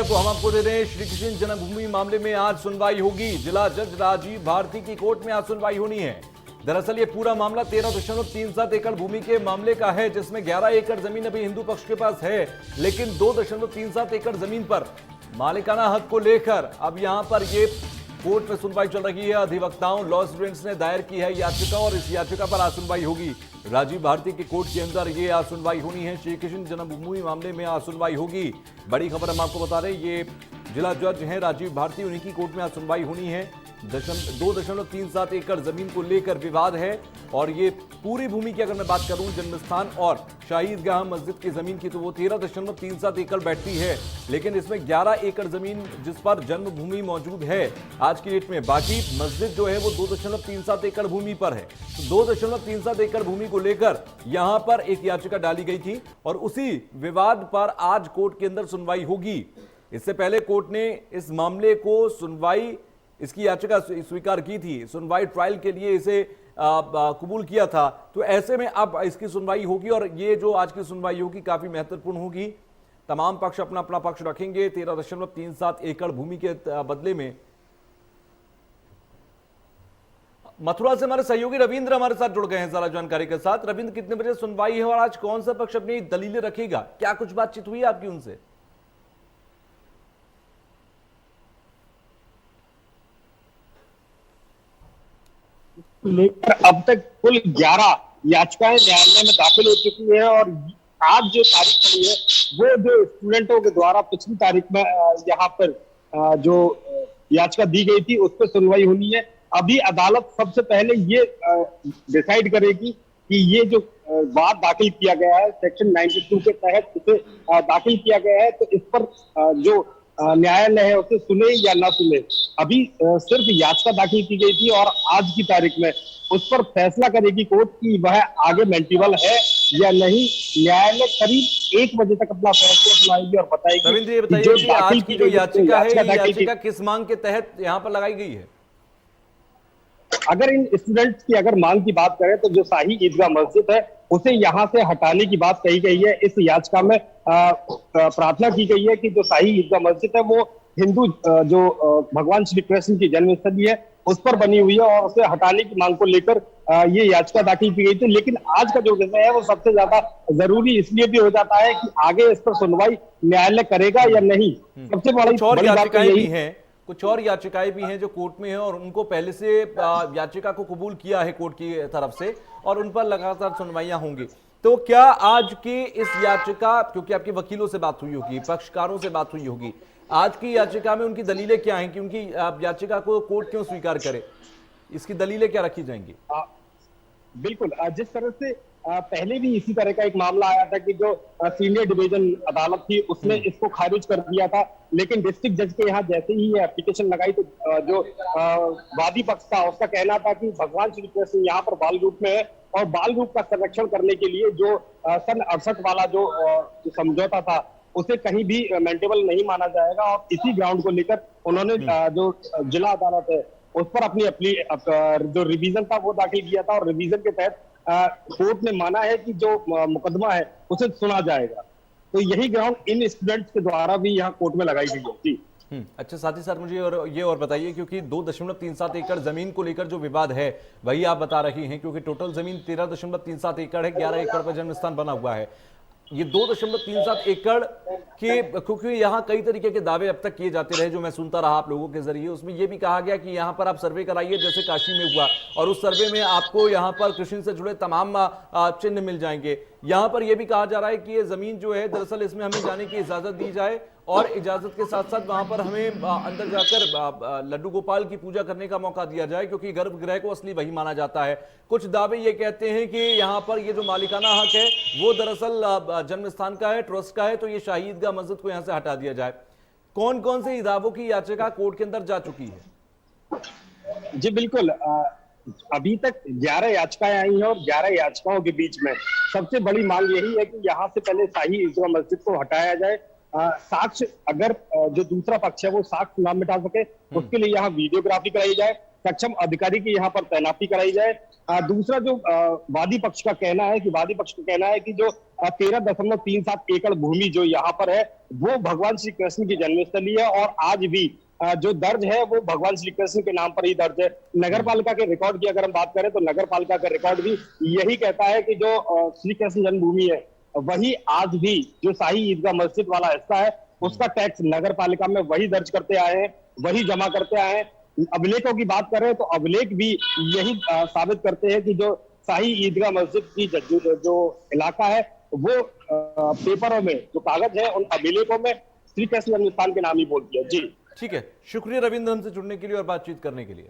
तो हम आपको दे रहे हैं श्री कृष्ण जन्मभूमि मामले में आज सुनवाई होगी। जिला जज राजीव भारती की कोर्ट में आज सुनवाई होनी है। दरअसल ये पूरा मामला 13.37 एकड़ भूमि के मामले का है, जिसमें 11 एकड़ जमीन अभी हिंदू पक्ष के पास है, लेकिन 2.37 एकड़ जमीन पर मालिकाना हक को लेकर अब यहां पर ये कोर्ट में सुनवाई चल रही है। अधिवक्ताओं लॉ स्टूडेंट्स ने दायर की है याचिका और इस याचिका पर आज सुनवाई होगी। राजीव भारती की कोर्ट के अंदर ये आज सुनवाई होनी है। श्री कृष्ण जन्मभूमि मामले में आज सुनवाई होगी। बड़ी खबर हम आपको बता रहे हैं, ये जिला जज हैं राजीव भारती, उन्हीं की कोर्ट में आज सुनवाई होनी है। 2.37 एकड़ जमीन को लेकर विवाद है और ये पूरी भूमि की अगर मैं बात करूं जन्म स्थान और शाहीदगाह मस्जिद की जमीन की, तो वो 13.37 एकड़ बैठती है, लेकिन इसमें 11 एकड़ जमीन जिस पर जन्मभूमि मौजूद है आज की डेट में, बाकी मस्जिद जो है वो 2.37 एकड़ भूमि पर है। तो 2.37 एकड़ भूमि को लेकर यहां पर एक याचिका डाली गई थी और उसी विवाद पर आज कोर्ट के अंदर सुनवाई होगी। इससे पहले कोर्ट ने इस मामले को इसकी याचिका स्वीकार की थी, सुनवाई ट्रायल के लिए इसे कबूल किया था। तो ऐसे में अब इसकी सुनवाई होगी और ये जो आज की सुनवाई होगी काफी महत्वपूर्ण होगी। तमाम पक्ष अपना अपना पक्ष रखेंगे। 13.37 एकड़ भूमि के बदले में। मथुरा से हमारे सहयोगी रविंद्र हमारे साथ जुड़ गए हैं जरा जानकारी के साथ। रविंद्र, कितने बजे सुनवाई है और आज कौन सा पक्ष अपनी दलीलें रखेगा? क्या कुछ बातचीत हुई आपकी उनसे? लेकर अब तक कुल 11 याचिकाएं न्यायालय में दाखिल हो चुकी हैं और आज जो तारीख पड़ी है वो जो स्टूडेंटों के द्वारा पिछली तारीख में यहाँ पर जो याचिका दी गई थी उस पर सुनवाई होनी है। अभी अदालत सबसे पहले ये डिसाइड करेगी कि ये जो वाद दाखिल किया गया है सेक्शन 92 के तहत इसे दाखिल किया गया है, तो इस पर जो न्यायालय है उसे सुने या ना सुने। अभी सिर्फ याचिका दाखिल की गई थी और आज की तारीख में उस पर फैसला करेगी कोर्ट कि वह आगे मेंटेबल है या नहीं। न्यायालय करीब 1 बजे तक अपना फैसला सुनाएगी और बताएगी। रविंद्र, ये बताइए कि आज की जो याचिका है, याचिका किस मांग के तहत यहाँ पर लगाई गई है? अगर इन स्टूडेंट्स की अगर मांग की बात करें तो जो शाही ईदगाह मस्जिद है उसे यहाँ से हटाने की बात कही गई है। इस याचिका में प्रार्थना की गई है कि जो शाही ईदगाह मस्जिद है वो हिंदू जो भगवान श्री कृष्ण की जन्मस्थली है उस पर बनी हुई है और उसे हटाने की मांग को लेकर ये याचिका दाखिल की गई थी। लेकिन आज का जो विषय है वो सबसे ज्यादा जरूरी इसलिए भी हो जाता है कि आगे इस पर सुनवाई न्यायालय करेगा या नहीं। सबसे बड़ी बात यही है। कुछ और याचिकाएं भी हैं जो कोर्ट में हैं और उनको पहले से याचिका को कबूल किया है कोर्ट की तरफ से और उन पर लगातार सुनवाइयां होंगी। तो क्या आज की इस याचिका, क्योंकि आपके वकीलों से बात हुई होगी, पक्षकारों से बात हुई होगी, आज की याचिका में उनकी दलीलें क्या हैं कि उनकी याचिका को कोर्ट क्यों स्वीकार करे? इसकी दलीलें क्या रखी जाएंगी? बिल्कुल, जिस तरह से पहले भी इसी तरह का एक मामला आया था कि जो सीनियर डिवीजन अदालत थी उसने इसको खारिज कर दिया था, लेकिन डिस्ट्रिक्ट जज के यहाँ जैसे ही ये एप्लीकेशन लगाई तो जो वादी पक्ष था उसका कहना था कि भगवान श्री कृष्ण यहाँ पर बाल रूप में है और बाल रूप का संरक्षण करने के लिए जो सन 68 वाला जो समझौता था उसे कहीं भी मेंटेबल नहीं माना जाएगा। और इसी ग्राउंड को लेकर उन्होंने जो जिला अदालत है उस पर अपनी जो रिवीजन था वो दाखिल किया था और रिवीजन के तहत कोर्ट ने माना है कि जो मुकदमा है उसे सुना जाएगा। तो यही ग्राउंड इन स्टूडेंट्स के द्वारा भी यहाँ कोर्ट में लगाई गई है। जी अच्छा, साथ ही साथ मुझे और बताइए, क्योंकि 2.37 एकड़ जमीन को लेकर जो विवाद है वही आप बता रही हैं, क्योंकि टोटल जमीन 13.37 एकड़ है, 11 एकड़ पर जन्म स्थान बना हुआ है। ये 2.37 एकड़ के, क्योंकि यहाँ कई तरीके के दावे अब तक किए जाते रहे जो मैं सुनता रहा आप लोगों के जरिए, उसमें यह भी कहा गया कि यहाँ पर आप सर्वे कराइए जैसे काशी में हुआ और उस सर्वे में आपको यहाँ पर कृष्ण से जुड़े तमाम चिन्ह मिल जाएंगे। यहाँ पर यह भी कहा जा रहा है कि ये जमीन जो है दरअसल इसमें हमें जाने की इजाजत दी जाए और इजाजत के साथ साथ वहां पर हमें अंदर जाकर लड्डू गोपाल की पूजा करने का मौका दिया जाए, क्योंकि गर्भगृह को असली वही माना जाता है। कुछ दावे ये कहते हैं कि यहाँ पर ये जो मालिकाना हक है वो दरअसल जन्म स्थान का है, ट्रस्ट का है, तो ये शाही ईदगाह मस्जिद को यहाँ से हटा दिया जाए। कौन कौन से दावों की याचिका कोर्ट के अंदर जा चुकी है? जी बिल्कुल, अभी तक 11 याचिकाएं आई हैं और 11 याचिकाओं के बीच में सबसे बड़ी मांग यही है कि यहाँ से पहले शाही ईदगाह मस्जिद को हटाया जाए। साक्ष्य, अगर जो दूसरा पक्ष है वो साक्ष्य ना मिटा सके उसके लिए यहाँ वीडियोग्राफी कराई जाए, सक्षम अधिकारी की यहाँ पर तैनाती कराई जाए। दूसरा जो वादी पक्ष का कहना है कि जो 13.37 एकड़ भूमि जो यहाँ पर है वो भगवान श्री कृष्ण की जन्मस्थली है, और आज भी जो दर्ज है वो भगवान श्री कृष्ण के नाम पर ही दर्ज है। नगर पालिका के रिकॉर्ड की अगर हम बात करें तो नगर पालिका का रिकॉर्ड भी यही कहता है कि जो श्री कृष्ण जन्मभूमि है वही आज भी जो शाही ईदगाह मस्जिद वाला हिस्सा है उसका टैक्स नगर पालिका में वही दर्ज करते आए हैं, वही जमा करते आए हैं। अभिलेखों की बात करें तो अभिलेख भी यही साबित करते हैं कि जो शाही ईदगाह मस्जिद की जो इलाका है वो पेपरों में जो कागज है उन अभिलेखों में श्री कृष्ण जन्मस्थान के नाम ही बोलती है। जी ठीक है, शुक्रिया रविंद्र हमसे जुड़ने के लिए और बातचीत करने के लिए।